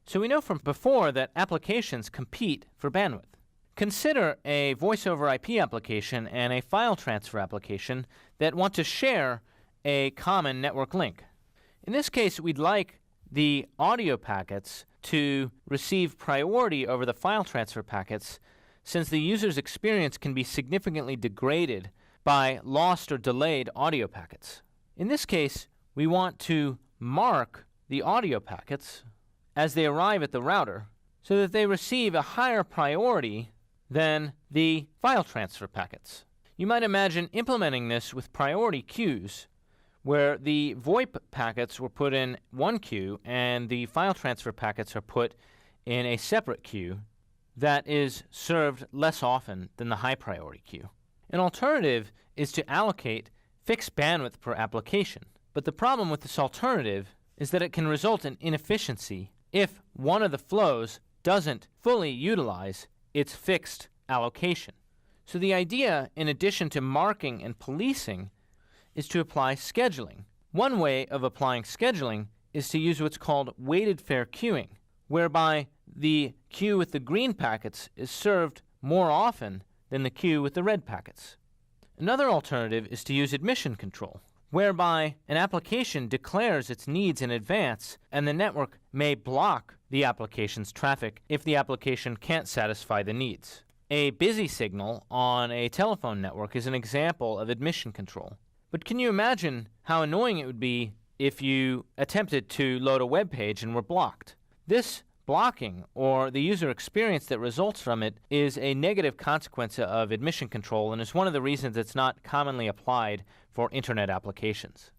So we know from before that applications compete for bandwidth. Consider a voice-over IP application and a file transfer application that want to share a common network link. In this case, we'd like the audio packets to receive priority over the file transfer packets, since the user's experience can be significantly degraded by lost or delayed audio packets. In this case, we want to mark the audio packets as they arrive at the router so that they receive a higher priority than the file transfer packets. You might imagine implementing this with priority queues, where the VoIP packets were put in one queue and the file transfer packets are put in a separate queue that is served less often than the high priority queue. An alternative is to allocate fixed bandwidth per application, but the problem with this alternative is that it can result in inefficiency if one of the flows doesn't fully utilize its fixed allocation. So the idea, in addition to marking and policing, is to apply scheduling. One way of applying scheduling is to use what's called weighted fair queuing, whereby the queue with the green packets is served more often than the queue with the red packets. Another alternative is to use admission control, whereby an application declares its needs in advance and the network may block the application's traffic if the application can't satisfy the needs. A busy signal on a telephone network is an example of admission control. But can you imagine how annoying it would be if you attempted to load a web page and were blocked? This blocking, or the user experience that results from it, is a negative consequence of admission control and is one of the reasons it's not commonly applied for Internet applications.